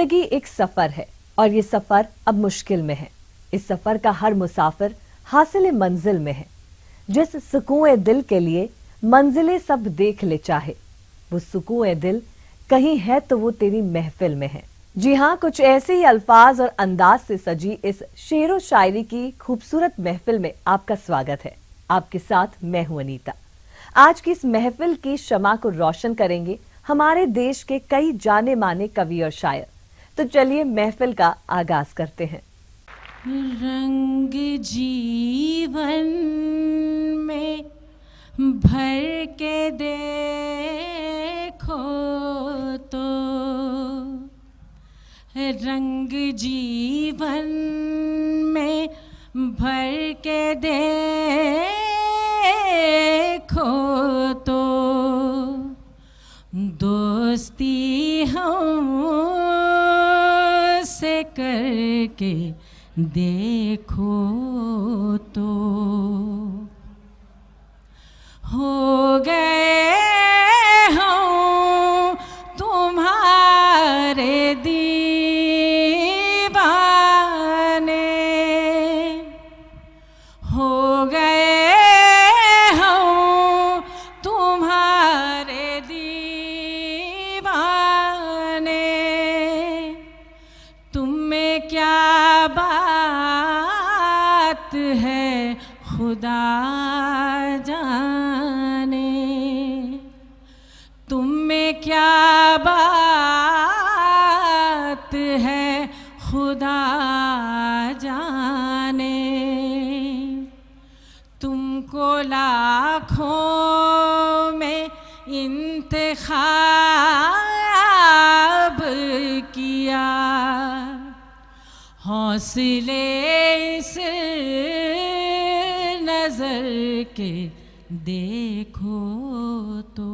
जिंदगी एक सफर है और ये सफर अब मुश्किल में है। इस सफर का हर मुसाफिर हासिल मंजिल में है। जिस सुकून दिल के लिए मंजिलें सब देख ले चाहे, वो सुकून दिल कहीं है तो वो तेरी महफिल में है। जी हाँ, कुछ ऐसे ही अल्फाज और अंदाज से सजी इस शेरो शायरी की खूबसूरत महफिल में आपका स्वागत है। आपके साथ मैं हूं अनीता। आज की इस महफिल की शमा को रोशन करेंगे हमारे देश के कई जाने माने कवि और शायर। तो चलिए महफिल का आगाज करते हैं। रंग जीवन में भर के देखो तो, रंग जीवन में भर के देखो तो, दोस्ती हमसे करके देखो तो, हो गए हम तुम्हारे दीवाने, हो गए हम तुम्हारे दीवाने, तुम में क्या बात है खुदा जाने, तुम में क्या बात है खुदा जाने, तुमको लाखों में इंतखाब किया, हौसले इस नजर के देखो तो,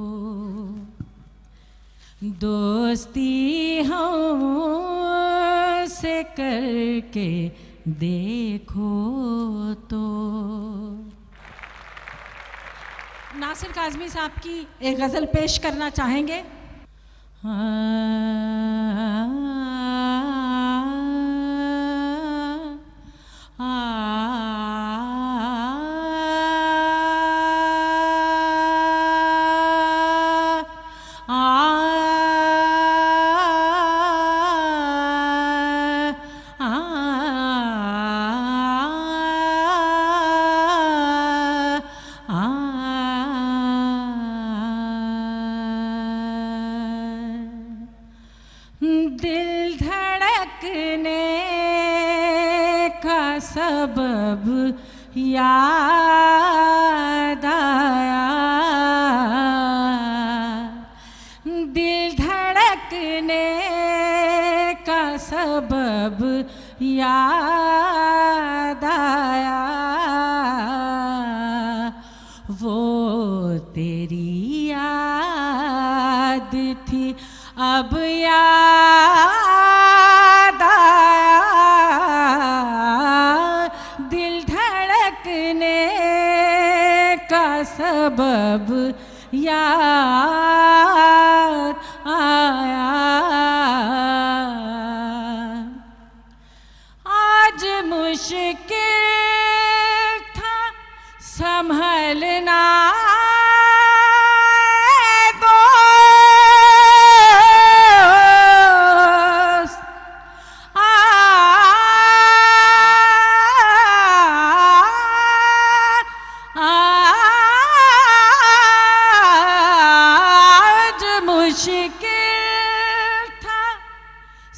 दोस्ती हमसे करके देखो तो। नासिर काज़मी साहब की एक गज़ल पेश करना चाहेंगे। दिल धड़कने का सबब याद आया, दिल धड़कने का सबब याद आया, वो तेरी याद थी अब याद आया, दिल धड़कने का सबब याद आया, आज मुश्किल था संभलना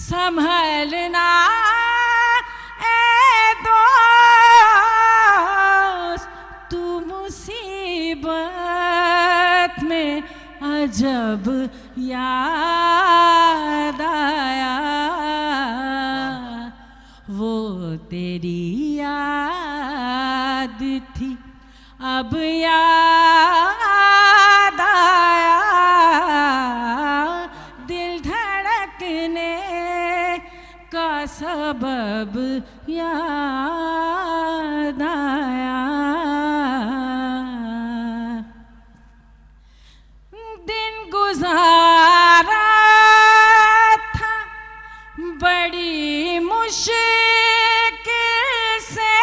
संभलना ए दोस्त, तू मुसीबत में अजब याद आया, वो तेरी याद थी अब याद आया, दिल धड़कने का सबब याद आया, दिन गुजारा था बड़ी मुश्किल से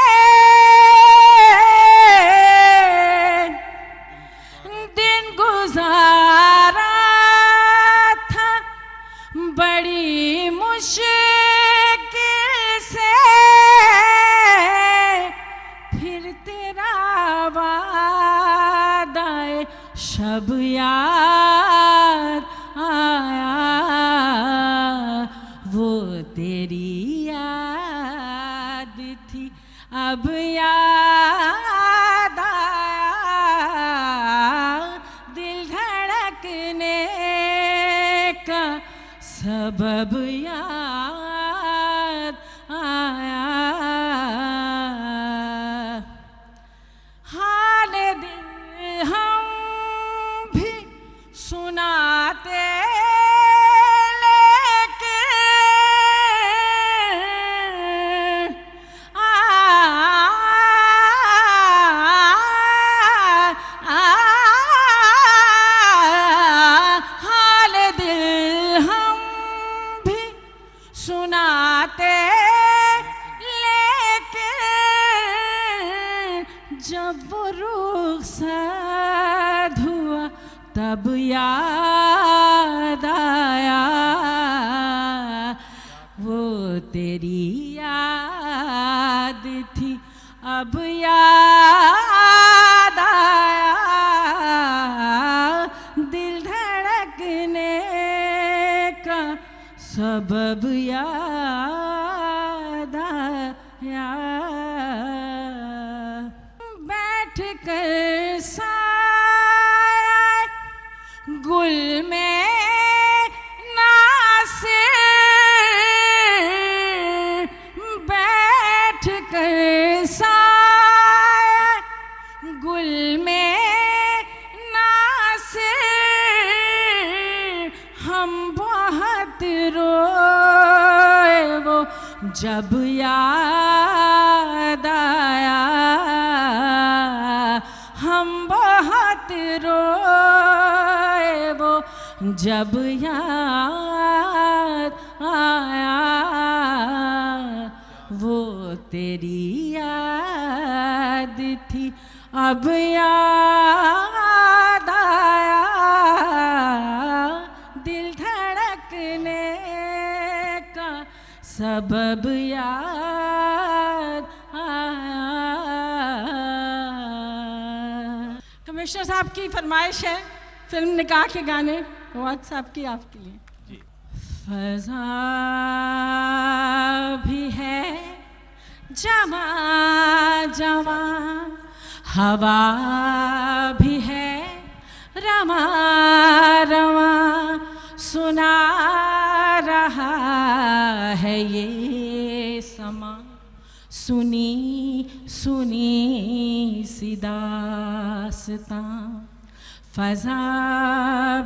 दिन गुजारा था, बड़ी मुश्किल से फिर तेरा वादाए शब याद आया, वो तेरी याद थी अब याद आया, दिल धड़कने का सबब याद आया, हाल दिल हम भी सुनाते सुनाते लेकिन जब वो रुखसत हुआ तब याद आया, वो तेरी याद थी अब याद आया, दिल धड़कने का सबब याद आया, बैठ कर साए गुल में नासिर, बैठ कर साए गुल में नासिर, हम बहुत रोए वो जब याद आया, हम बहुत रोए वो जब याद आया, वो तेरी याद थी अब याद आया, दिल धड़कने का सबब याद आया। कमिश्नर साहब की फरमाइश है फिल्म निकाह के गाने व्हाट्सएप की आपके लिए। फज़ा भी है जमा जमा, हवा भी है रमा रमा, सुना रहा है ये समा, सुनी सुनी सी दास्तां। फ़ज़ा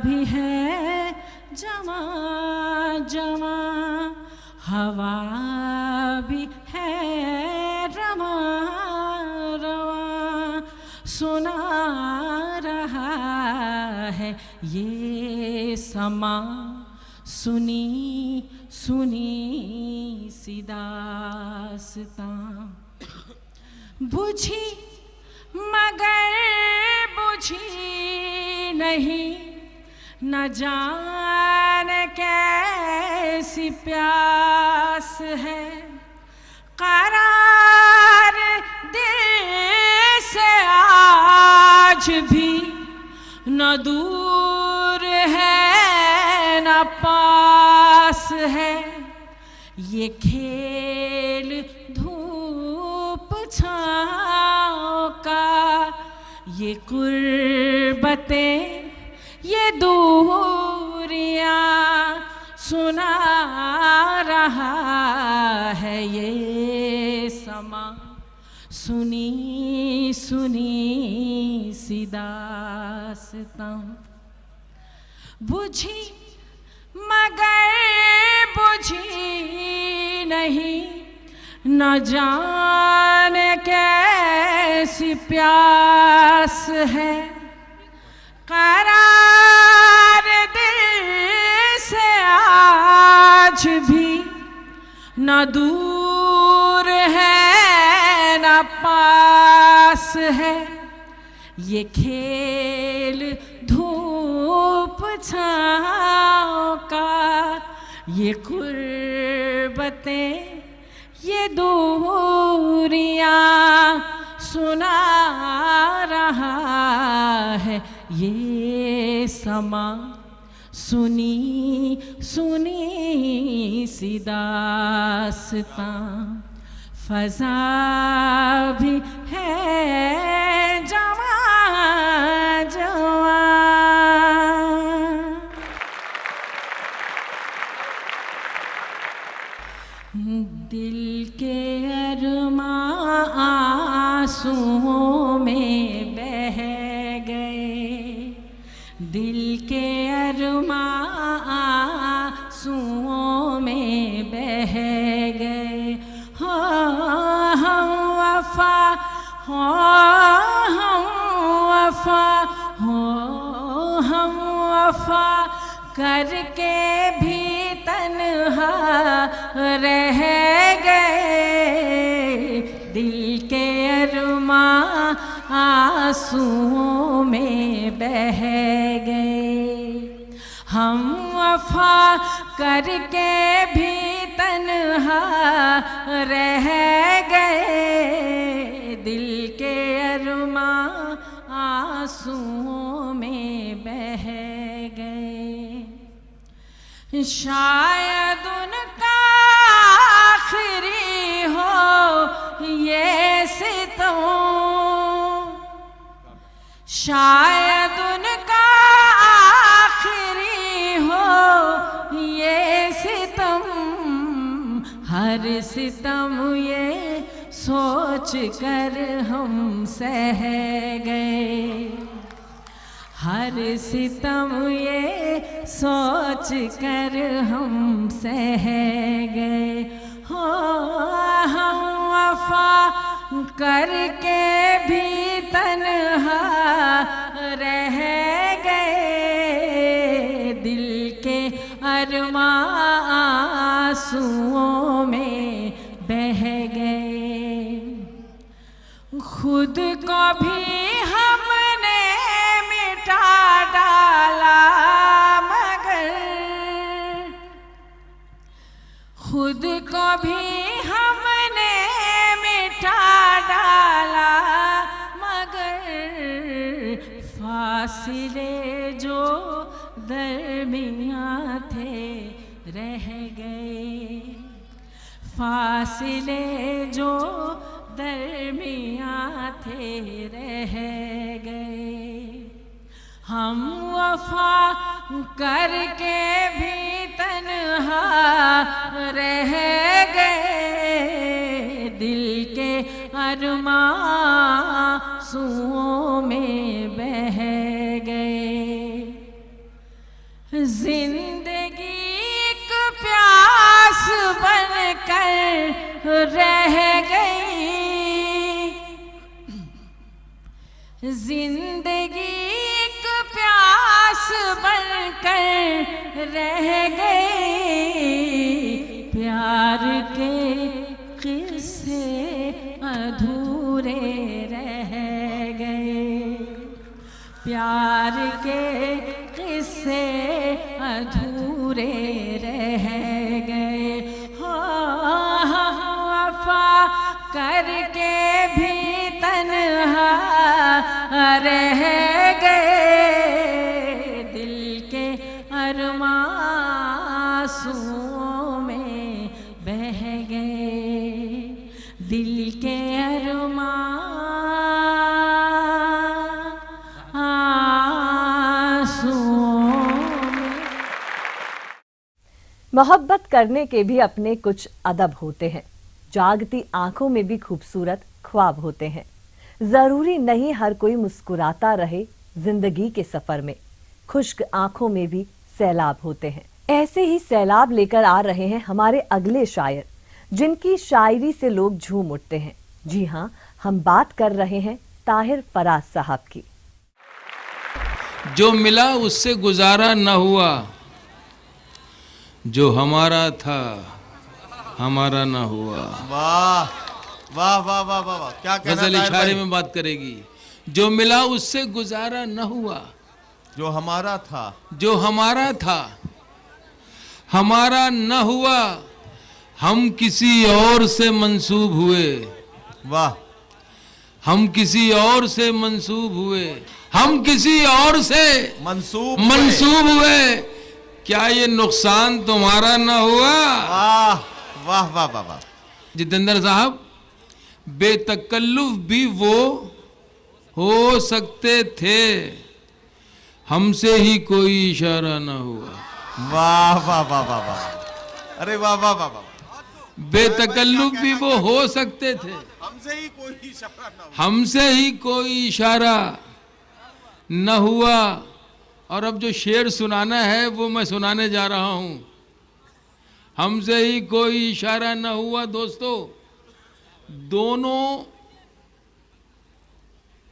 भी है जमा जमा, हवा भी है रमा रमा, सुना रहा है ये समा, सुनी सुनी सी दास्तां। बुझी मगर बुझी नहीं, न जान कैसी प्यास है, करार दिल से आज भी न दूर है न पास है। ये खेल धूप छाँव का, ये कुर्बतें ये दूरियां, सुना रहा है ये समा, सुनी सुनी सी दास्तां। बुझी मगर बुझी नहीं, न जान कैसी प्यास है, करार दिल से आज भी न दूर है न पास है, ये खेल धूप छाँव का, ये कुर्बतें ये दूरियां सुना रहा है ये समा, सुनी सुनी सी दास्तां, फज़ा भी है जवां जवां। दिल के अरमां आंसुओं में बह गए, दिल के अरमां आंसुओं में बह गए। हो हम वफा हो, हम वफा हो, हम वफा करके भी तन्हा रह गए, दिल के अरमां आंसुओं में बह गए। हम वफा करके भी तन्हा रह गए, दिल के अरमां आंसुओं में बह गए। शायद उनका आखिरी हो ये सितम, शायद उनका आखिरी हो ये सितम, हर सितम ये सोच कर हम सह गए, हर सितम ये सोच कर हम सह गए। हो हम वफा करके भी तन्हा रह गए, दिल के अरमां आंसुओं में बह गए। खुद को भी हमने मिटा डाला मगर, खुद को भी हमने मिटा डाला मगर, फासले जो दरमियाँ थे रह गए, फासले जो दरमियाँ थे रह गए। हम वफा करके भी तन्हा रह गए, दिल के अरमां आंसुओं में बह गए। जिंदगी एक प्यास बनकर रह गई, जिंदगी एक प्यास बनकर रह गई, प्यार के किस्से अधूरे रह गए, प्यार के किस्से अधूरे रह गए। हो वफा करके भी तन्हा रह गए, दिल के अरमां आंसुओं में बह गए, दिल के अरमां आंसुओं में। मोहब्बत करने के भी अपने कुछ अदब होते हैं, जागती आंखों में भी खूबसूरत ख्वाब होते हैं। जरूरी नहीं हर कोई मुस्कुराता रहे जिंदगी के सफर में, खुश्क आंखों में भी सैलाब होते हैं। ऐसे ही सैलाब लेकर आ रहे हैं हमारे अगले शायर, जिनकी शायरी से लोग झूम उठते हैं। जी हाँ, हम बात कर रहे हैं ताहिर फराज साहब की। जो मिला उससे गुजारा न हुआ, जो हमारा था हमारा ना हुआ। वाह वाह वाह वाह वाह वाह, क्या कहना गजल ताहिर इशारे भाई? में बात करेगी। जो मिला उससे गुजारा न हुआ, जो हमारा था, जो हमारा था हमारा न हुआ, हम किसी और से मंसूब हुए, वाह, हम किसी और से मंसूब हुए, हम किसी और से मंसूब हुए। क्या ये नुकसान तुम्हारा न हुआ? वाह वाह वाह वाह वाह। जितेंद्र साहब, बेतकल्लुफ भी वो हो सकते थे, हमसे ही कोई इशारा ना हुआ। वाह वाह वाह वाह वाह, अरे वाह वाह वाह वाह। बेतकल्लुफ भी वो हो सकते थे, हमसे ही कोई इशारा ना हुआ। हमसे ही कोई इशारा न हुआ। और अब जो शेर सुनाना है वो मैं सुनाने जा रहा हूं। हमसे ही कोई इशारा न हुआ। दोस्तों,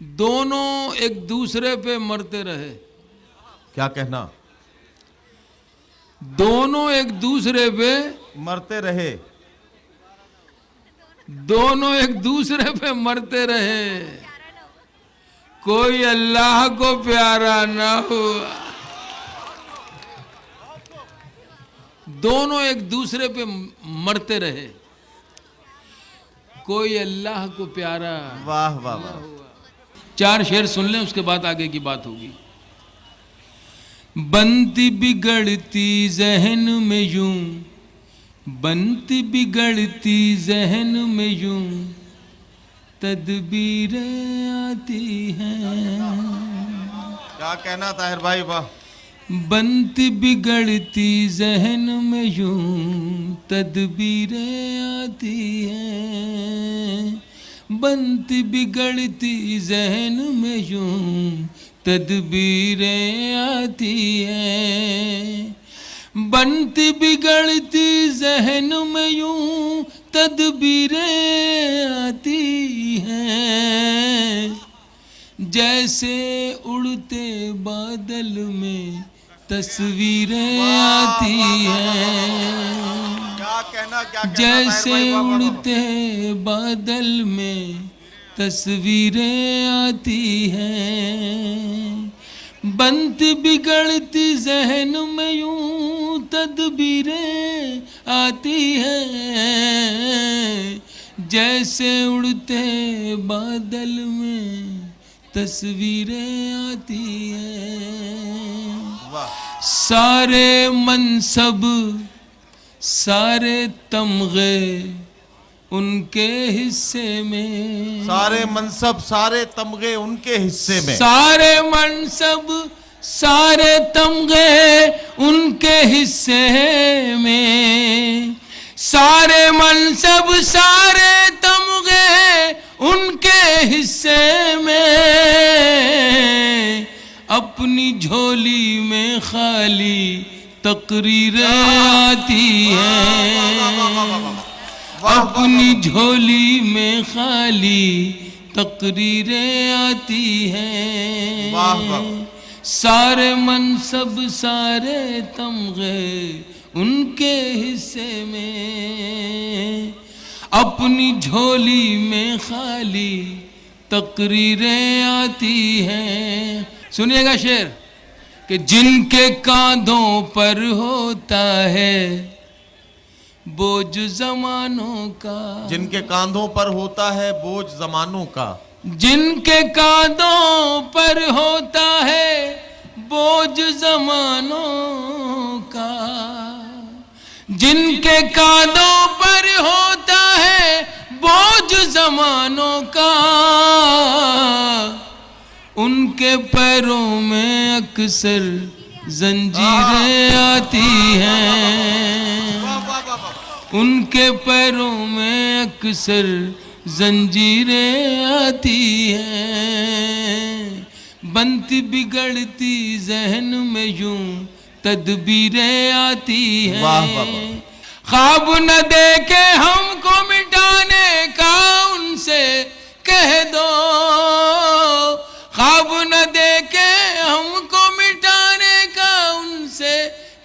दोनों एक दूसरे पे मरते रहे। क्या कहना? दोनों एक दूसरे पे मरते रहे, दोनों एक दूसरे पे मरते रहे, कोई अल्लाह को प्यारा ना हुआ। दोनों एक दूसरे पे मरते रहे, कोई अल्लाह को प्यारा। वाह वाह वाह। 4 शेर सुन लें, उसके बाद आगे की बात होगी। बनती बिगड़ती जहन में यूं, बनती बिगड़ती जहन में यूं, तदबीरें आती हैं। क्या कहना ताहिर भाई? वाह। बनती बिगड़ती जहन में यूं, तदबीरें आती हैं। बनती बिगड़ती जहन में यूं, तदबीरें आती हैं। बनती बिगड़ती जहन में यूं, तदबीरें आती हैं। जैसे उड़ते बादल में तस्वीरें आती हैं। क्या कहना? क्या कहना जैसे ताहिर भाई? वाह, वाह, वाह। उड़ते बादल में तस्वीरें आती हैं। बनती बिगड़ती जहन में यूं, तदबीरें आती हैं। जैसे उड़ते बादल में तस्वीरें आती हैं। वाह। सारे मनसब, सारे तमगे उनके हिस्से में, सारे मनसब, सारे तमगे उनके हिस्से में। सारे मनसब, सारे तमगे उनके हिस्से में। सारे मनसब, सारे तमगे उनके हिस्से में। अपनी झोली में खाली तकरीरें आती हैं। अपनी झोली में खाली तकरीरें आती हैं। वाह वाह। सारे मनसब, सारे तमगे उनके हिस्से में। अपनी झोली में खाली तकरीरें आती हैं। सुनिएगा शेर कि जिनके कांधों पर होता है बोझ जमानों का, जिनके कांधों पर होता है बोझ जमानों का। जिनके कांधों पर होता है बोझ जमानों का। जिनके कांधों पर होता है बोझ जमानों का। उनके पैरों में अक्सर जंजीरें आती हैं। उनके पैरों में अक्सर जंजीरें आती हैं। बनती बिगड़ती जहन में यूं तदबीरें आती हैं। ख्वाब न देखे हमको मिटाने का उनसे कह दो। ख्वाब न देखे हमको मिटाने का उनसे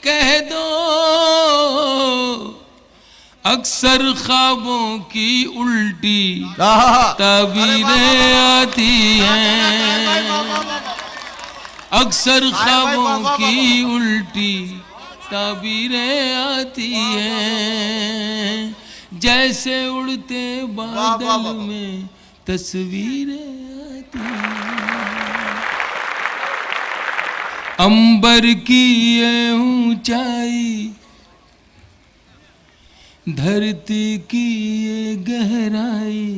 कह दो। अक्सर ख्वाबों की उल्टी आहा। ताबीरें आती हैं, अक्सर ख्वाबों की उल्टी ताबीरें आती हैं, जैसे उड़ते बादल में तस्वीरें आती हैं। अंबर की ये ऊंचाई, धरती की ये गहराई,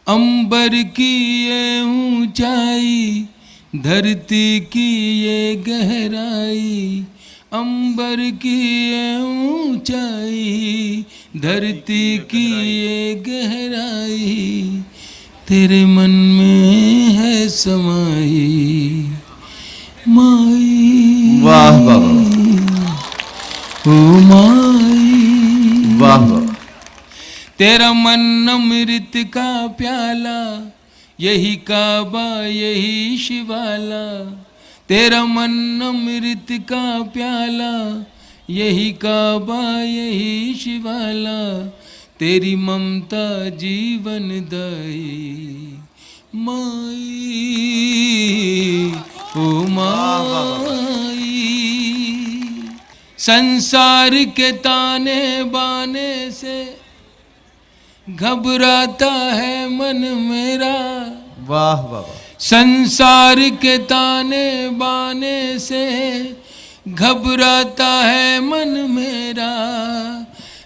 अंबर की ये ऊंचाई, धरती की ये गहराई, अंबर की ये ऊंचाई, धरती की ये गहराई, तेरे मन में है समाई माई। वाह वाह ओ माई, वाह वाह। तेरा मन अमृत का प्याला, यही काबा यही शिवाला, तेरा मन अमृत का प्याला, यही काबा यही शिवाला, तेरी ममता जीवन दाई माई। ओ माई, संसार के ताने बाने से घबराता है मन मेरा, वाह वाह वाह। संसार के ताने बाने से घबराता है मन मेरा,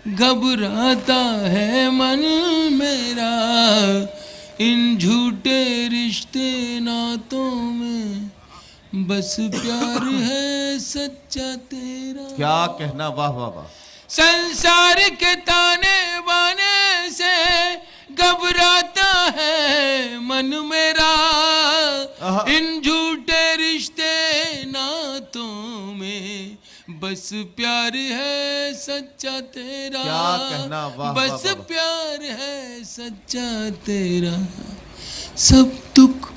घबराता है मन मेरा, इन झूठे रिश्ते नातों में बस प्यार है सच्चा तेरा। क्या कहना, वाह वाह वाह। संसार के ताने बाने से घबराता है मन मेरा, इन झूठे रिश्ते नातों में बस प्यार है सच्चा तेरा। क्या कहना, वाह बस वाह वाह। प्यार है सच्चा तेरा, सब दुख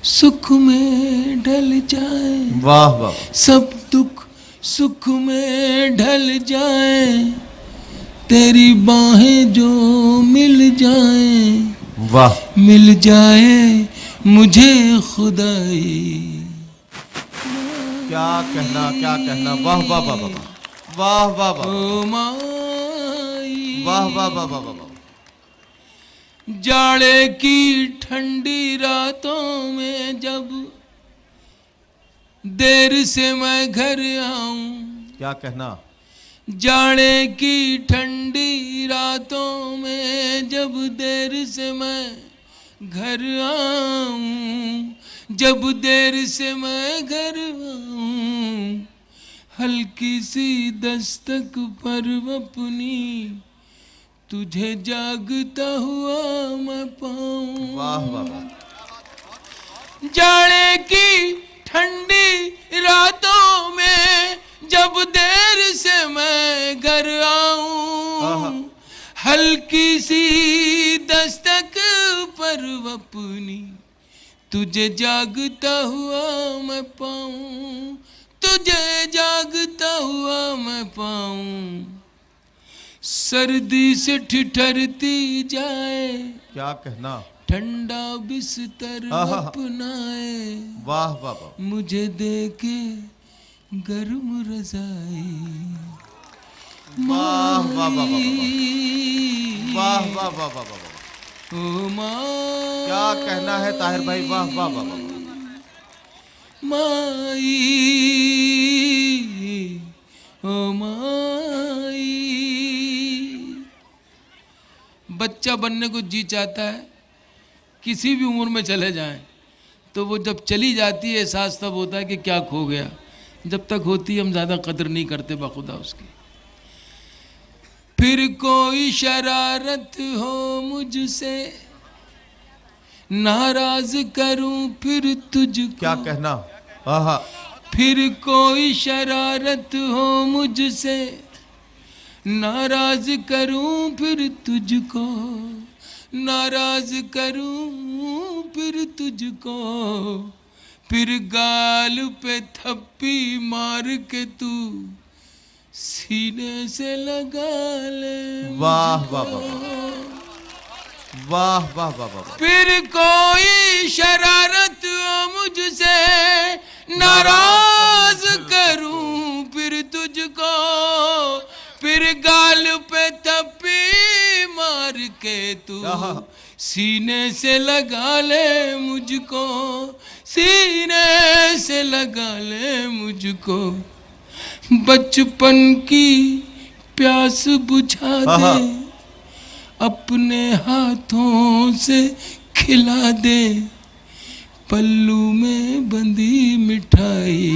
सुख में ढल जाए, वाह वाह। सब दुख सुख में ढल जाए, तेरी बाहें जो मिल जाए, वाह। मिल जाए मुझे खुदाई। क्या कहना, क्या कहना, वाह वाह वाह वाह वाह वाह वाह ओ माई, वाह वाह वाह वाह वाह। जाड़े की ठंडी रातों में जब देर से मैं घर आऊं, क्या कहना, जाड़े की ठंडी रातों में जब देर से मैं घर आऊं, जब देर से मैं घर आऊं, हल्की सी दस्तक पर अपनी तुझे जागता हुआ मैं पाऊं। वाह वाह वाह। जाड़े की ठंडी रातों में जब देर से मैं घर आऊं, हल्की सी दस्तक पर अपनी तुझे जागता हुआ मैं पाऊं, तुझे जागता हुआ मैं पाऊं। सर्दी से ठिठुरती जाए, क्या कहना, ठंडा बिस्तर अपनाए, वाह वाह वाह। मुझे देके गर्म रजाई वाह वाह वाह वाह वाह वाह वाह वाह। ओ माई, क्या कहना है ताहिर भाई, वाह वाह वाह वाह। माई, ओ माई। बच्चा बनने को जी चाहता है, किसी भी उम्र में चले जाएं, तो वो जब चली जाती है एहसास तब होता है कि क्या खो गया। जब तक होती हम ज़्यादा कदर नहीं करते बाखुदा उसकी। फिर कोई शरारत हो मुझसे, नाराज करूं फिर तुझको। क्या कहना, आहा। फिर कोई शरारत हो मुझसे, नाराज करूं फिर तुझको, नाराज करूं फिर तुझको, फिर गाल पे थप्पी मार के तू सीने से लगा ले। वाह वाह वाह वाह वाह वाह वाह। फिर कोई शरारत मुझसे नाराज करूं फिर तुझको, फिर गाल पे थप्पी मार के तू सीने से लगा ले मुझको, सीने से लगा ले मुझको। बचपन की प्यास बुझा दे, अपने हाथों से खिला दे, पल्लू में बंधी मिठाई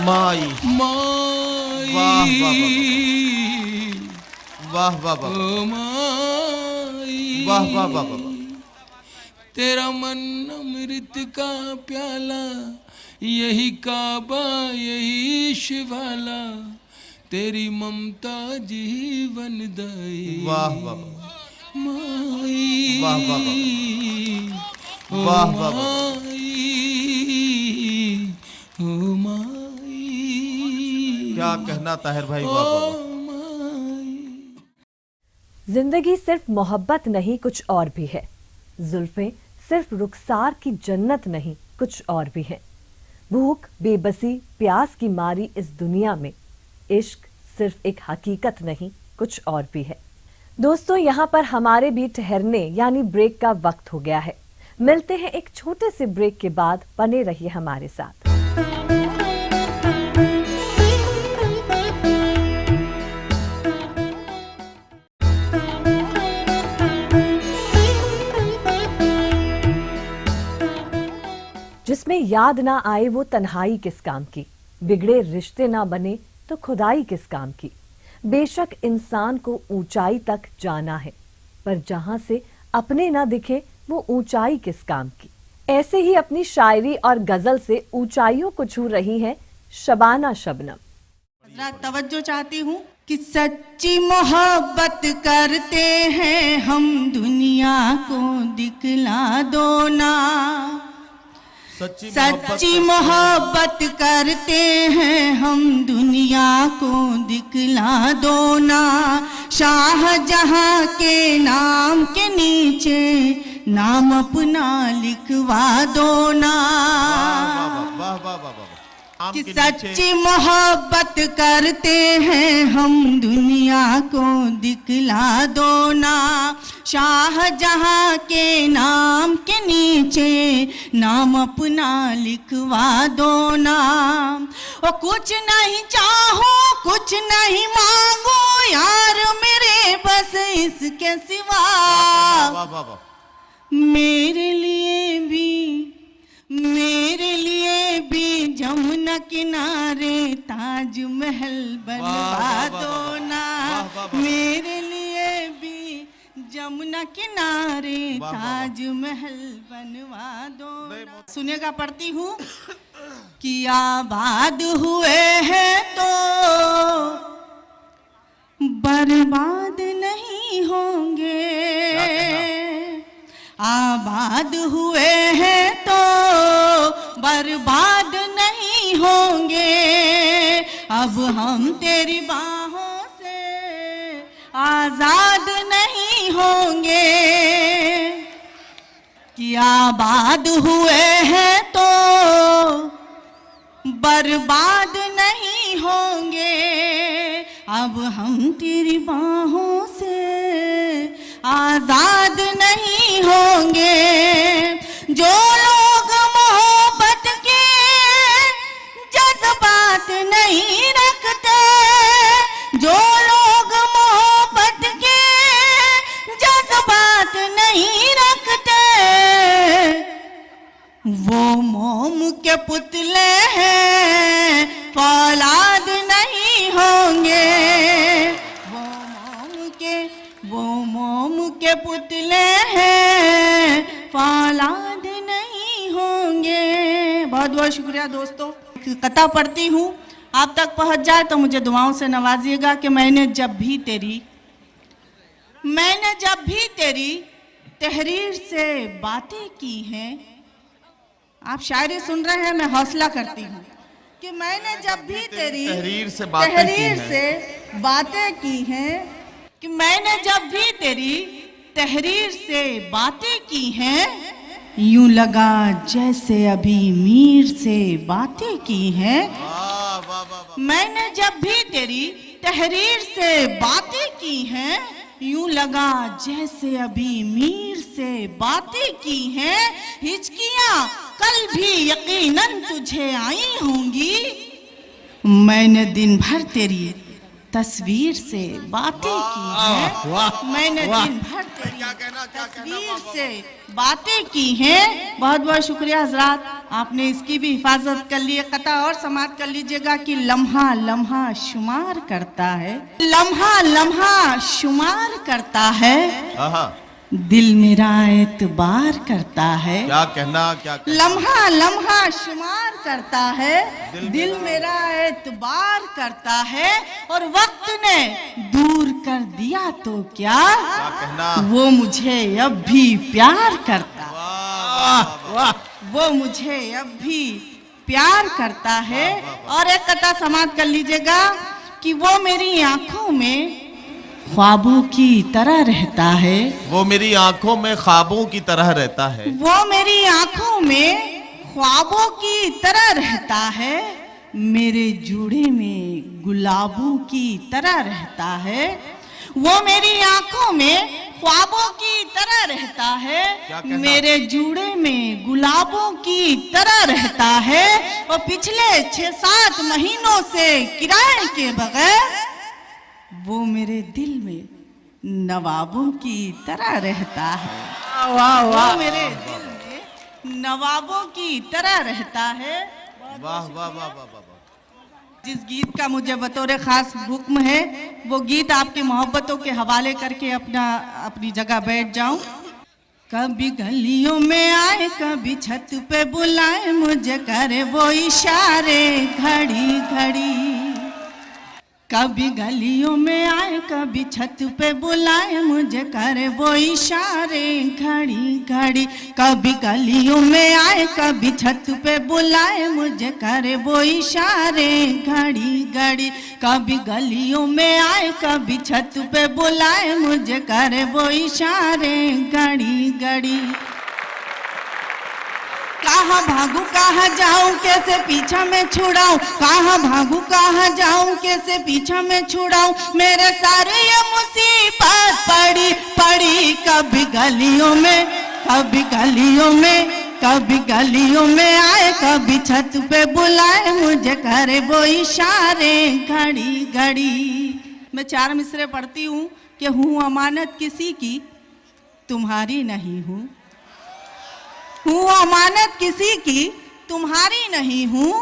माई। माई। वाह वाह वाह ओ माई। वाह वाह वाह वाह। तेरा मन अमृत का प्याला, यही काबा यही शिवाला, तेरी ममता जीवन दाई। वाह वाह माई। वाह वाह वाह। वाह वाह वाह। ओ माई। क्या कहना ताहिर भाई, वाह वाह वाह। जिंदगी सिर्फ मोहब्बत नहीं कुछ और भी है। जुल्फें सिर्फ रुखसार की जन्नत नहीं कुछ और भी है। भूख, बेबसी, प्यास की मारी इस दुनिया में इश्क सिर्फ एक हकीकत नहीं कुछ और भी है। दोस्तों, यहाँ पर हमारे भी ठहरने यानी ब्रेक का वक्त हो गया है। मिलते हैं एक छोटे से ब्रेक के बाद। बने रहिए हमारे साथ। जिसमें याद ना आए वो तन्हाई किस काम की, बिगड़े रिश्ते ना बने तो खुदाई किस काम की। बेशक इंसान को ऊंचाई तक जाना है, पर जहां से अपने ना दिखे वो ऊंचाई किस काम की। ऐसे ही अपनी शायरी और गजल से ऊंचाइयों को छू रही हैं शबाना शबनम। हज़रात, तवज्जो चाहती हूँ कि सच्ची मोहब्बत करते हैं हम, दुनिया को दिखला दो ना। सच्ची मोहब्बत करते हैं हम, दुनिया को दिखला दो ना। शाहजहां के नाम के नीचे नाम अपना लिखवा दो ना। वाह वाह वाह वाह। कि सच्ची मोहब्बत करते हैं हम, दुनिया को दिखला दो ना। शाहजहां के नाम के नीचे नाम अपना लिखवा दो ना। और कुछ नहीं चाहो कुछ नहीं मांगो यार मेरे, बस इसके सिवा मेरे लिए भी जमुना किनारे ताजमहल बनवा दो ना। मेरे लिए भी जमुना किनारे ताजमहल बनवा दो ना। सुनेगा पढ़ती हूँ कि आबाद हुए हैं तो बर्बाद नहीं होंगे। आबाद हुए हैं तो बर्बाद नहीं होंगे। अब हम तेरी बाहों से आजाद नहीं होंगे। कि आबाद हुए हैं तो बर्बाद नहीं होंगे। अब हम तेरी बाहों से आजाद नहीं होंगे। जो लोग मोहब्बत के जज्बात नहीं रखते, जो लोग मोहब्बत के जज्बात नहीं रखते, वो मोम के पुतले हैं, फौलाद नहीं होंगे। वो मोम के पुतले हैं, फौलाद नहीं होंगे। बहुत बहुत शुक्रिया दोस्तों। कथा पढ़ती हूँ, आप तक पहुँच जाए तो मुझे दुआओं से नवाजिएगा। कि मैंने जब भी तेरी तहरीर से बातें की हैं। आप शायरी सुन रहे हैं, मैं हौसला करती हूँ। कि मैंने जब भी तेरी तहरीर से बातें की तहरीर हैं। से बातें की हैं, कि मैंने जब भी तेरी तहरीर से बातें की हैं, यूं लगा जैसे अभी मीर से बातें की हैं। वाह वाह वाह वाह। मैंने जब भी तेरी तहरीर से बातें की हैं, यूं लगा जैसे अभी मीर से बातें की हैं। हिचकियां कल भी यकीनन तुझे आई होंगी, मैंने दिन भर तेरी तस्वीर से बातें की हैं। मैंने दिन भर तेरी तस्वीर से बातें की हैं। बहुत बहुत शुक्रिया हजरात, आपने इसकी भी हिफाजत कर ली। कथा और समाप्त कर लीजिएगा कि लम्हा लम्हा शुमार करता है, लम्हा लम्हा शुमार करता है, आहा, दिल मेरा एतबार करता है। क्या कहना क्या कहना। लम्हा लम्हा शुमार करता है, दिल मेरा एतबार करता है, और वक्त ने दूर कर दिया तो क्या कहना। वो मुझे अब भी प्यार करता है। वाह वाह। वो मुझे अब भी प्यार करता है। और एक कथा समाप्त कर लीजिएगा कि वो मेरी आंखों में ख्वाबों की तरह रहता है, वो मेरी आंखों में ख्वाबों की तरह रहता है, वो मेरी आंखों में ख्वाबों की तरह रहता है, मेरे जूड़े में गुलाबों की तरह रहता है। वो मेरी आंखों में ख्वाबों की तरह रहता है, क्या कहना? मेरे जूड़े में गुलाबों की तरह रहता है, और पिछले 6-7 महीनों से किराए के बगैर वो मेरे दिल में नवाबों की तरह रहता है। वाह वो मेरे दिल में नवाबों की तरह रहता है। वाह वाह वाह वाह वाह। जिस गीत का मुझे बतौर खास हुक्म है, वो गीत आपकी मोहब्बतों के हवाले करके अपनी जगह बैठ जाऊं। कभी गलियों में आए, कभी छत पे बुलाए, मुझे करे वो इशारे घड़ी घड़ी। कभी गलियों में आए, कभी छत पे बुलाए, मुझे करे वो इशारे घड़ी घड़ी। कभी गलियों में आए, कभी छत पे बुलाए, मुझे करे वो इशारे घड़ी घड़ी। कभी गलियों में आए, कभी छत पे बुलाए, मुझे करे वो इशारे घड़ी घड़ी। कहाँ भागू कहाँ जाऊं, कैसे पीछा में छुड़ाऊं, कहाँ भागू कहाँ जाऊं, कैसे पीछा में छुड़ाऊं, मेरे सारे ये मुसीबत पड़ी पड़ी। कभी गलियों में, कभी गलियों में, कभी गलियों में आए, कभी छत पे बुलाए, मुझे करे वो इशारे घड़ी घड़ी। मैं 4 मिसरे पढ़ती हूँ कि हूँ अमानत किसी की, तुम्हारी नहीं हूँ। हूँ अमानत किसी की, तुम्हारी नहीं हूँ,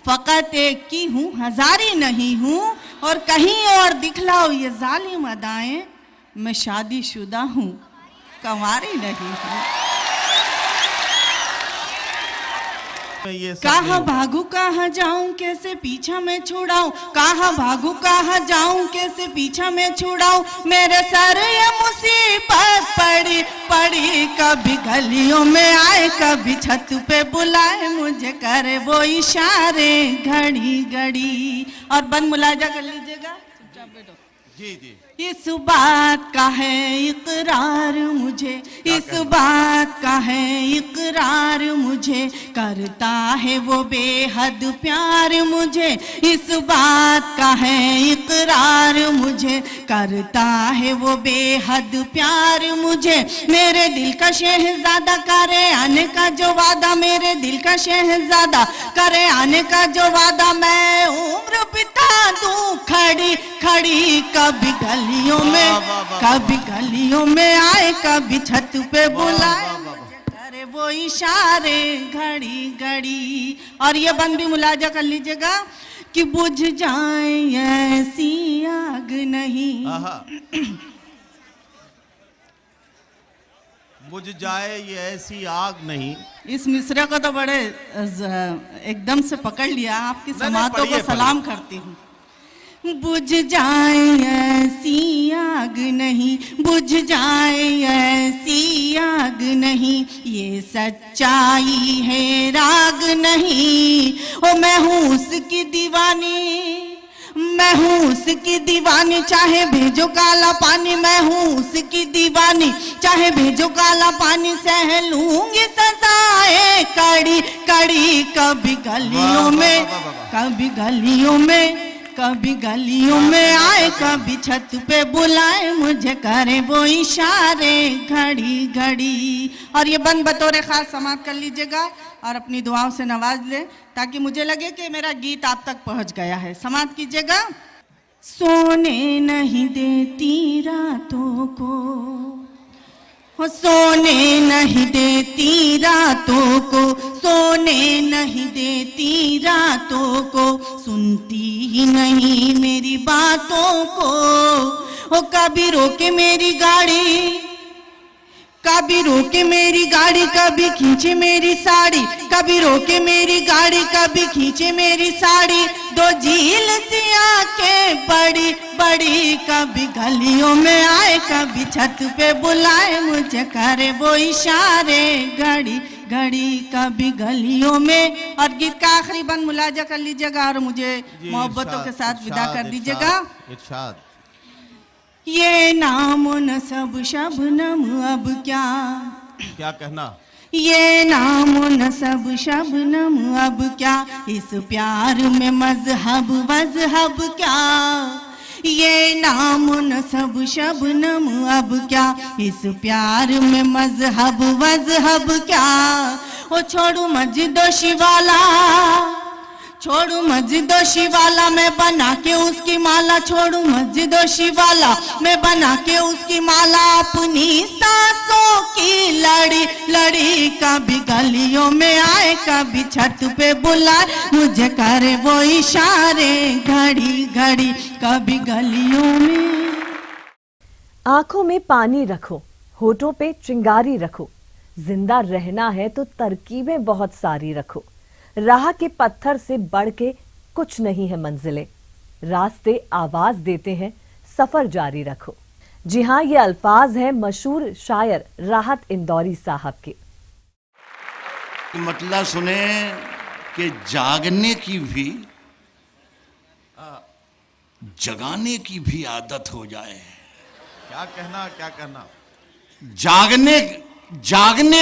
फकत एक की हूँ, हजारी नहीं हूँ। और कहीं और दिखलाओ ये जालिम अदाएं, मैं शादीशुदा हूँ, कंवारी नहीं हूँ। ये सब कहाँ नहीं भागू कहाँ जाऊं, कैसे पीछा में छुड़ाऊं, कहाँ भागू कहाँ जाऊं, कैसे पीछा में छुड़ाऊं, मेरे सर ये मुसीबत पड़ी पड़ी। कभी गलियों में आए, कभी छत पे बुलाए, मुझे करे वो इशारे घड़ी घड़ी। और बंद मुलाजा कर लीजिएगा। जी जी। इस बात का है इकरार मुझे, इस बात का है इकरार मुझे, करता है वो बेहद प्यार मुझे। इस बात का है इकरार मुझे, करता है वो बेहद प्यार मुझे। मेरे दिल का शहजादा करे आने का जो वादा, मेरे दिल का शहजादा करे आने का जो वादा, मैं उम्र बिता दूं खड़ी खड़ी। कभी गलियों में, कभी गलियों में आए, कभी छत पे बुलाए, करे वो इशारे घड़ी घड़ी। और ये बंद भी मुलाजा कर लीजिएगा कि बुझ जाए ऐसी आग नहीं, आहा। बुझ जाए ये ऐसी आग नहीं। इस मिसरे को तो बड़े एकदम से पकड़ लिया। आपकी समातों को सलाम करती हूँ। बुझ जाए ऐसी आग नहीं, बुझ जाए ऐसी आग नहीं, ये सच्चाई है राग नहीं। ओ मैं हूँ उसकी दीवानी, मैं हूँ उसकी दीवानी, चाहे भेजो काला पानी, मैं हूँ उसकी दीवानी, चाहे भेजो काला पानी, सह लूंगी सजाए कड़ी कड़ी, कभी गलियों में, कभी गलियों में, कभी गलियों में आए, कभी छत पे बुलाए, मुझे करे वो इशारे घड़ी घड़ी। और ये बंद बतौर खास समाप्त कर लीजिएगा और अपनी दुआओं से नवाज ले, ताकि मुझे लगे कि मेरा गीत आप तक पहुंच गया है। समाप्त कीजिएगा। सोने नहीं देती रातों को, हो सोने नहीं देती रातों को, सोने नहीं देती रातों को, सुनती ही नहीं मेरी बातों को, हो कभी रोके मेरी गाड़ी, कभी रोके मेरी गाड़ी, कभी खींचे मेरी साड़ी, कभी रोके मेरी गाड़ी, कभी खींचे मेरी साड़ी, दो झील सी आंखें बड़ी बड़ी, कभी गलियों में आए, कभी छत पे बुलाए, मुझे करे वो इशारे घड़ी घड़ी, कभी गलियों में। और गीत का आखिरी बंद मुलाजा कर लीजिएगा और मुझे मोहब्बतों के साथ विदा कर दीजिएगा। इरशाद। ये नाम नसब शबनम अब क्या, क्या कहना, ये नाम नसब शबनम अब क्या, इस प्यार में मजहब वजहब क्या, ये नाम नसब शबनम अब क्या, इस प्यार में मजहब वजहब क्या, ओ छोड़ू मस्जिदोशी वाला, छोड़ू मस्जिदोशी वाला, मैं बना के उसकी माला, छोड़ू मस्जिदोशी वाला, मैं बना के उसकी माला, अपनी सांसों की लड़ी लड़ी, कभी गलियों में आए, कभी छत पे बुलाए, मुझे करे वो इशारे घड़ी घड़ी, कभी गलियों में। आंखों में पानी रखो, होठों पे चिंगारी रखो, जिंदा रहना है तो तरकीबें बहुत सारी रखो, राह के पत्थर से बढ़ के कुछ नहीं है मंजिलें, रास्ते आवाज देते हैं, सफर जारी रखो। जी हाँ, ये अल्फाज हैं मशहूर शायर राहत इंदौरी साहब के। मतलब सुने कि जागने की भी जगाने की भी आदत हो जाए। क्या कहना, क्या कहना, जागने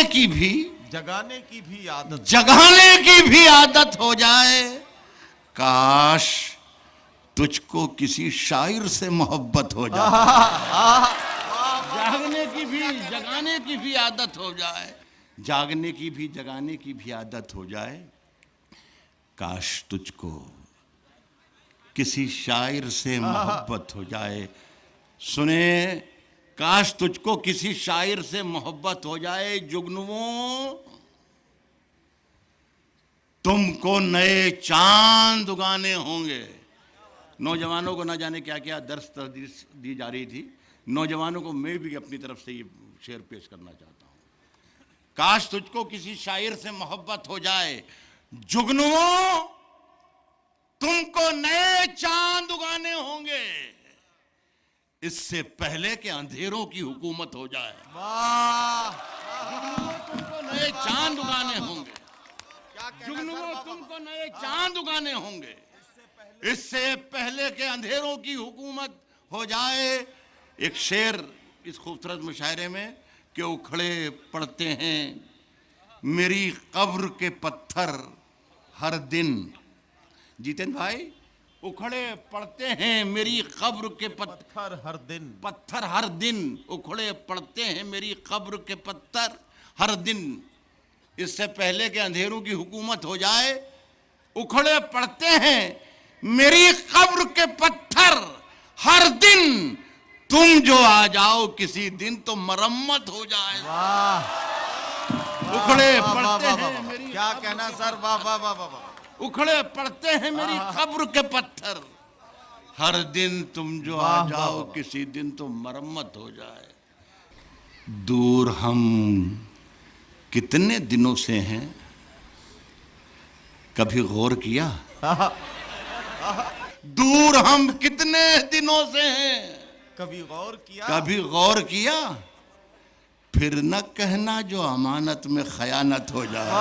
की भी, जगाने की भी आदत, जगाने की भी आदत हो जाए, काश तुझको किसी शायर से मोहब्बत हो जाए। जागने की भी, जगाने की भी आदत हो जाए, जागने की भी, जगाने की भी आदत हो जाए, काश तुझको किसी शायर से मोहब्बत हो जाए। सुने, काश तुझको किसी शायर से मोहब्बत हो जाए, जुगनुओं तुमको नए चांद उगाने होंगे। नौजवानों को ना जाने क्या क्या दर्स तदरीस दी जा रही थी, नौजवानों को मैं भी अपनी तरफ से ये शेर पेश करना चाहता हूं। काश तुझको किसी शायर से मोहब्बत हो जाए, जुगनुओं तुमको नए चांद उगाने होंगे, इससे पहले कि अंधेरों की हुकूमत हो जाए। तुमको नए चांद उगाने होंगे, जुगनुओं तुमको नए चांद उगाने होंगे, इससे पहले कि अंधेरों की हुकूमत हो जाए। एक शेर इस खूबसूरत मुशायरे में कि उखड़े पड़ते हैं मेरी कब्र के पत्थर हर दिन। जीतेंद्र भाई, उखड़े पड़ते हैं मेरी कब्र के पत्थर हर दिन, पत्थर हर दिन, उखड़े पड़ते हैं मेरी कब्र के पत्थर हर दिन, इससे पहले कि अंधेरों की हुकूमत हो जाए। उखड़े पड़ते हैं मेरी कब्र के पत्थर हर दिन, तुम जो आ जाओ किसी दिन तो मरम्मत हो जाए। उखड़े पड़ते हैं मेरी, क्या कहना सर, वाह वाह वाह वाह। उखड़े पड़ते हैं मेरी कब्र के पत्थर हर दिन, तुम जो आ जाओ किसी दिन तो मरम्मत हो जाए। दूर हम कितने दिनों से हैं, कभी गौर किया? दूर हम कितने दिनों से हैं, कभी गौर किया? कभी गौर किया? फिर न कहना जो अमानत में खयानत हो जाए।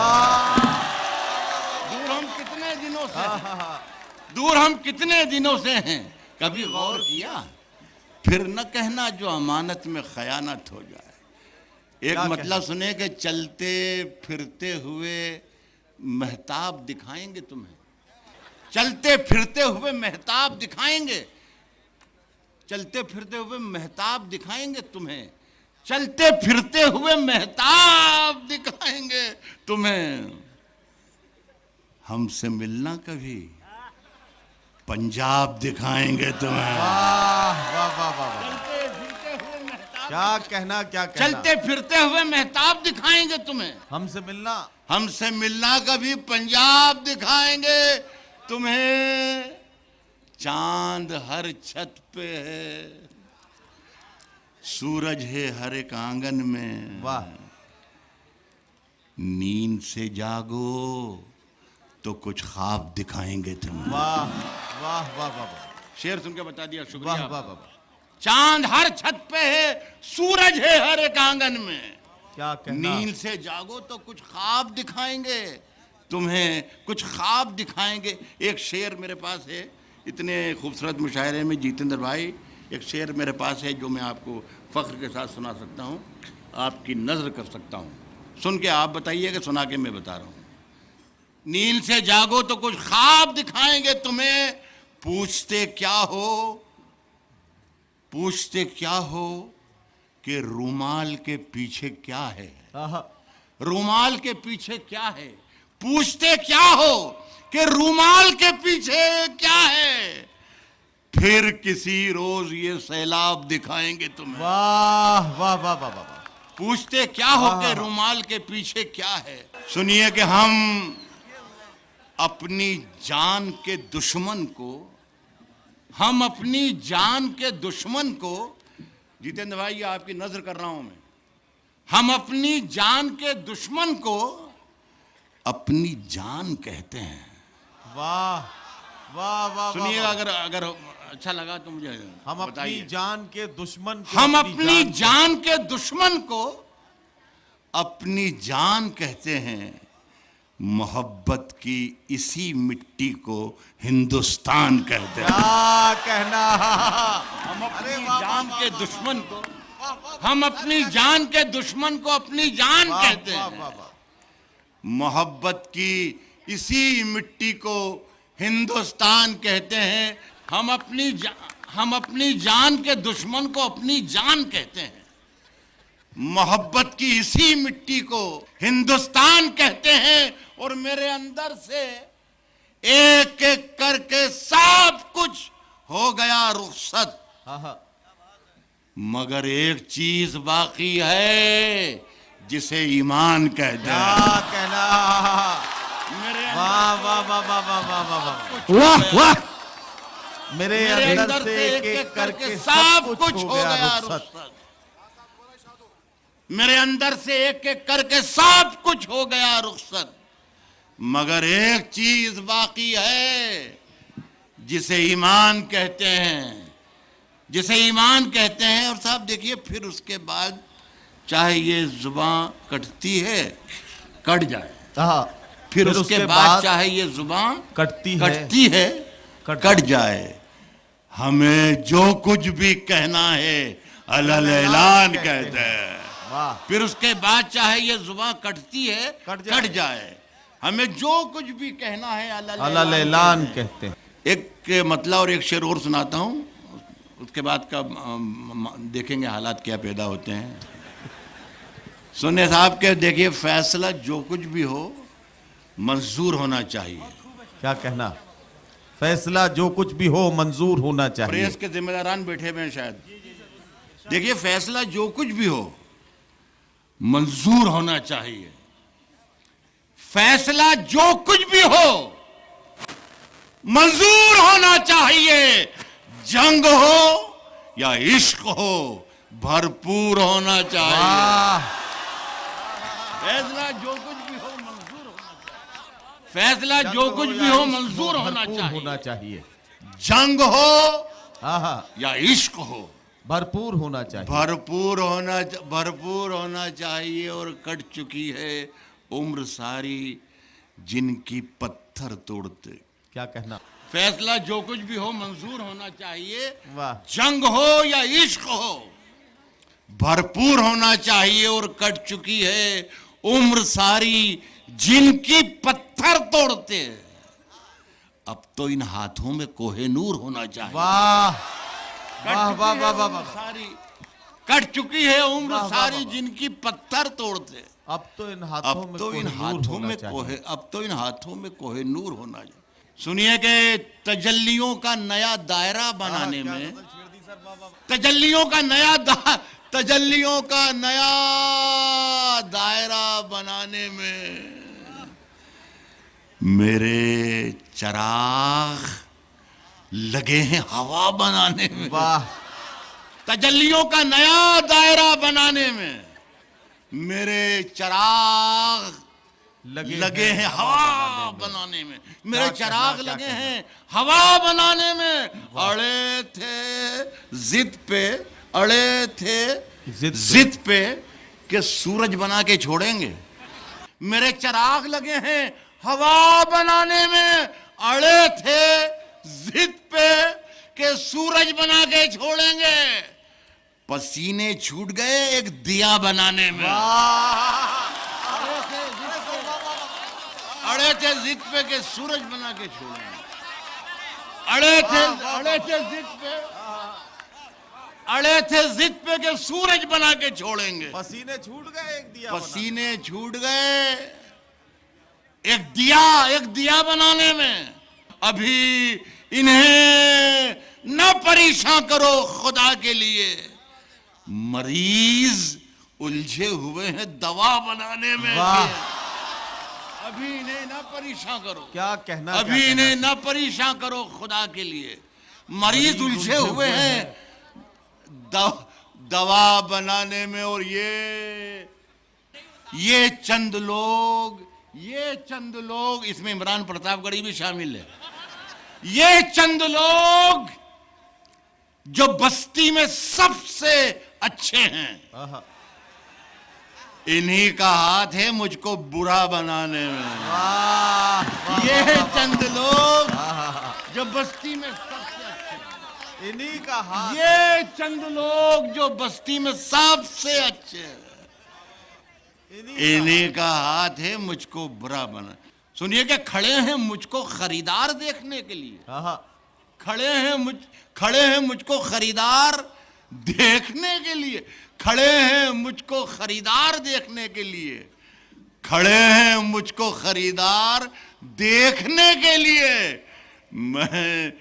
दूर हम कितने कितने दिनों से हैं। दूर हम कितने दिनों से हैं, कभी गौर किया? फिर न कहना जो अमानत में खयानत हो जाए। एक क्या मतलब सुने कि चलते फिरते हुए महताब दिखाएंगे तुम्हें, चलते फिरते हुए महताब दिखाएंगे, चलते फिरते हुए महताब दिखाएंगे तुम्हें, चलते फिरते हुए महताब दिखाएंगे तुम्हें। हमसे मिलना कभी पंजाब दिखाएंगे तुम्हें। वाह वाह वाह वाह वाह। चलते फिरते हुए महताब, क्या कहना, क्या कहना। चलते फिरते हुए महताब दिखाएंगे तुम्हें। हमसे मिलना, हमसे मिलना कभी पंजाब दिखाएंगे तुम्हें। चांद हर छत पे है, सूरज है हर एक आंगन में। वाह। नींद से जागो तो कुछ ख्वाब दिखाएंगे तुम्हें। वाह वाह वाह वाह वाह। शेर सुन के बता दिया, शुक्रिया। वाह वाह वाह वाह। चांद हर छत पे है, सूरज है हर एक आंगन में। क्या कहना। नींद से जागो तो कुछ ख्वाब दिखाएंगे तुम्हें, कुछ ख्वाब दिखाएंगे। एक शेर मेरे पास है, इतने खूबसूरत मुशायरे में जितेंद्र भाई, एक शेर मेरे पास है जो मैं आपको फख्र के साथ सुना सकता हूँ, आपकी नज़र कर सकता हूँ। सुन के आप बताइए कि सुना के मैं बता रहा हूँ। नींद से जागो तो कुछ ख्वाब दिखाएंगे तुम्हें, पूछते क्या हो, पूछते क्या हो कि रुमाल के पीछे क्या है। आहा। रुमाल के पीछे क्या है, पूछते क्या हो कि रुमाल के पीछे क्या है। फिर किसी रोज ये सैलाब दिखाएंगे तुम्हें। वाह वाह वाह वाह वाह। पूछते क्या हो कि रुमाल के पीछे क्या है। सुनिए कि हम अपनी जान के दुश्मन को, हम अपनी जान के दुश्मन को, जितेंद्र भाई ये आपकी नजर कर रहा हूं मैं, हम अपनी जान के दुश्मन को अपनी जान कहते हैं। वाह वाह वाह। सुनिएगा, अगर अगर अच्छा लगा तो मुझे हम अपनी बताइए। जान के दुश्मन को, हम अपनी जान के दुश्मन को अपनी जान कहते हैं। मोहब्बत की इसी मिट्टी को हिंदुस्तान कहते हैं। क्या कहना। हम अपनी जान के दुश्मन को, हम अपनी जान के दुश्मन को अपनी जान कहते वाह हैं। वाह वाह। मोहब्बत की इसी मिट्टी को हिंदुस्तान कहते हैं। हम अपनी जान के दुश्मन को अपनी जान कहते हैं। मोहब्बत की इसी मिट्टी को हिंदुस्तान कहते हैं। और मेरे अंदर से एक एक करके सब कुछ हो गया रुखसत, आहा। मगर एक चीज बाकी है जिसे ईमान कहते हैं। क्या कहना। मेरे वाह वाह वाह वाह वाह वाह वाह वाह। वाह वाह, मेरे मेरे अंदर से एक एक करके सब कुछ हो गया रुखसत। मेरे अंदर से एक एक करके सब कुछ हो गया रुखसत, मगर एक चीज बाकी है जिसे ईमान कहते हैं, जिसे ईमान कहते हैं। और साहब देखिए, फिर उसके बाद चाहे ये जुबान कटती है कट जाए, आहा। फिर उसके बाद चाहे ये जुबान कटती है कट जाए, हमें जो कुछ भी कहना है अलल ऐलान कहते हैं। वाह। फिर उसके बाद चाहे ये जुबान कटती है कट जाए, हमें जो कुछ भी कहना है अलल ऐलान कहते हैं। एक मतलब और एक शेर और सुनाता हूँ, उसके बाद का देखेंगे हालात क्या पैदा होते हैं। सुनिए साहब के, देखिए, फैसला जो कुछ भी हो मंजूर होना चाहिए। क्या कहना। फैसला जो कुछ भी हो मंजूर होना चाहिए। प्रेस के जिम्मेदारान बैठे हुए हैं शायद। देखिए, फैसला जो कुछ भी हो मंजूर होना चाहिए। फैसला जो कुछ भी हो मंजूर होना चाहिए। जंग हो या इश्क हो भरपूर होना चाहिए। फैसला जो कुछ भी हो मंजूर होना चाहिए। फैसला जो कुछ भी हो मंजूर होना चाहिए। जंग हो आहा। या इश्क हो भरपूर होना चाहिए। भरपूर होना चाहिए। और कट चुकी है उम्र सारी जिनकी पत्ती पत्थर तोड़ते। क्या कहना, फैसला जो कुछ भी हो मंजूर होना चाहिए। वाह, जंग हो या इश्क हो भरपूर होना चाहिए। और कट चुकी है उम्र सारी जिनकी पत्थर तोड़ते, अब तो इन हाथों में कोहेनूर होना चाहिए। वाह कट वाह चुकी वाह है वाह वाह उम्र वाह। सारी, कट चुकी है उम्र वाह, वाह, सारी वाह, वाह। जिनकी पत्थर तोड़ते, अब तो इन हाथों में कोहेनूर होना चाहिए। सुनिए कि तजल्लियों का नया दायरा बनाने में, तजल्लियों का नया दायरा बनाने में मेरे चिराग लगे हैं हवा बनाने में। वाह, तजल्लियों का नया दायरा बनाने में मेरे चिराग लगे हैं हवा बनाने में। मेरे चिराग लगे हैं हवा बनाने में। अड़े थे जिद पे, अड़े थे जिद पे कि सूरज बना के छोड़ेंगे। मेरे चिराग लगे हैं हवा बनाने में। अड़े थे जिद पे कि सूरज बना के छोड़ेंगे। पसीने छूट गए एक दिया बनाने में। अड़े थे जिद पे के सूरज बना के छोड़ेंगे। अड़े थे जिद पे के सूरज बना के छोड़ेंगे। पसीने छूट गए एक दिया, पसीने छूट गए एक दिया बनाने में। अभी इन्हें न परेशान करो खुदा के लिए, मरीज उलझे हुए हैं दवा बनाने में। अभी इन्हें ना परेशान करो। क्या कहना, अभी इन्हें ना परेशान करो खुदा के लिए, मरीज उलझे हुए हैं दवा बनाने में। और ये चंद लोग इसमें इमरान प्रतापगढ़ी भी शामिल है। ये चंद लोग जो बस्ती में सबसे अच्छे हैं, इन्हीं का हाथ है मुझको बुरा बनाने में। ये चंद लोग जो बस्ती में सबसे अच्छे हैं, इन्हीं का हाथ। ये चंद लोग जो बस्ती में सबसे अच्छे हैं, इन्हीं का हाथ है मुझको बुरा बना। सुनिए कि खड़े हैं मुझको खरीदार देखने के लिए। खड़े हैं मुझको खरीदार देखने के लिए। खड़े हैं मुझको खरीदार देखने के लिए। खड़े हैं मुझको खरीदार देखने के लिए। मैं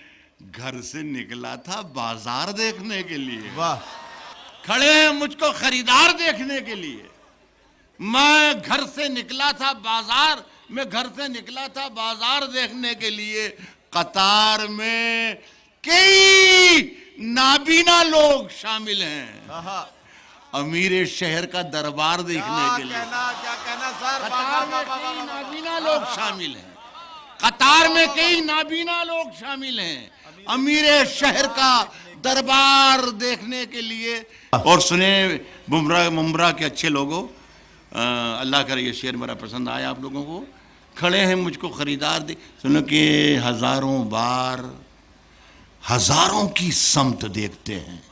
घर से निकला था बाजार देखने के लिए। वाह, खड़े हैं मुझको खरीदार देखने के लिए। मैं घर से निकला था बाजार देखने के लिए। कतार में कई नाबीना लोग शामिल हैं अमीर शहर का दरबार देखने के लिए। क्या कहना सर, कतार में कई नाबीना लोग शामिल हैं। कतार में कई नाबीना लोग शामिल हैं अमीर शहर का दरबार देखने के लिए। और सुने मुमरा के अच्छे लोगों, अल्लाह करे ये शेर मेरा पसंद आया आप लोगों को। खड़े हैं मुझको खरीदार सुनो कि हजारों बार हजारों की समत देखते हैं।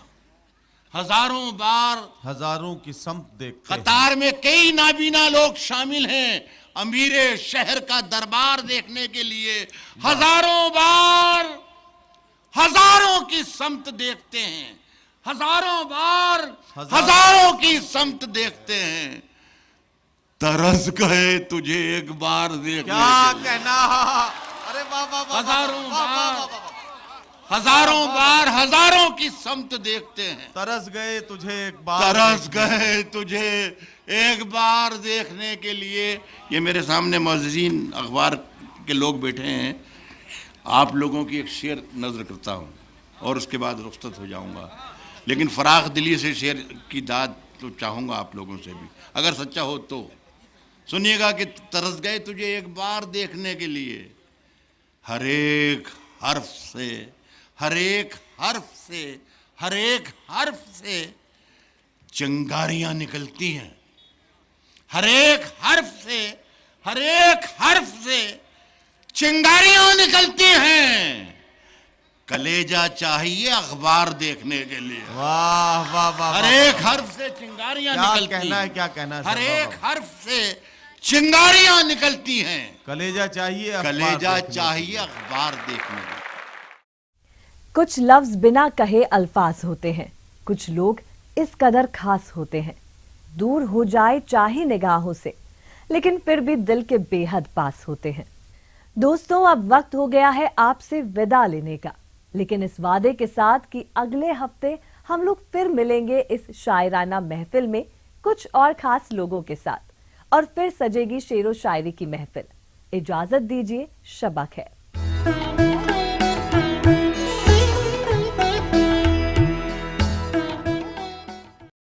हजारों की समत देखते हैं। कतार में कई नाबीना लोग शामिल हैं अमीर शहर का दरबार देखने के लिए। हजारों बार हजारों की समत देखते हैं। हजारों बार हजारों की समत देखते हैं। तरस गए तुझे एक बार देखने। क्या कहना, अरे वाह वाह वाह। हजारों बार हजारों की समत देखते हैं। तरस गए तुझे एक बार देखने के लिए। ये मेरे सामने मौजूदीन अखबार के लोग बैठे हैं। आप लोगों की एक शेर नजर करता हूँ और उसके बाद रुखसत हो जाऊंगा। लेकिन फराख दिली से शेर की दाद तो चाहूंगा आप लोगों से भी, अगर सच्चा हो तो। सुनिएगा कि तरस गए तुझे एक बार देखने के लिए। हर एक हर्फ से चिंगारियां निकलती हैं। हर एक हर्फ से चिंगारियां निकलती हैं, कलेजा चाहिए अखबार देखने के लिए। वाह वाह वाह, हर एक हर्फ से चिंगारियां क्या निकलती कहना है, हैं। क्या कहना है, हर सर, एक वाह, हर्फ से चिंगारियां निकलती हैं, कलेजा चाहिए अखबार कलेजा देखने के चाहिए लिए। अखबार देखने के लिए। कुछ लफ्ज बिना कहे अल्फाज होते हैं, कुछ लोग इस कदर खास होते हैं, दूर हो जाए चाहे निगाहों से, लेकिन फिर भी दिल के बेहद पास होते हैं। दोस्तों, अब वक्त हो गया है आपसे विदा लेने का, लेकिन इस वादे के साथ कि अगले हफ्ते हम लोग फिर मिलेंगे इस शायराना महफिल में कुछ और खास लोगों के साथ, और फिर सजेगी शेरो शायरी की महफिल। इजाजत दीजिए, शबा खैर।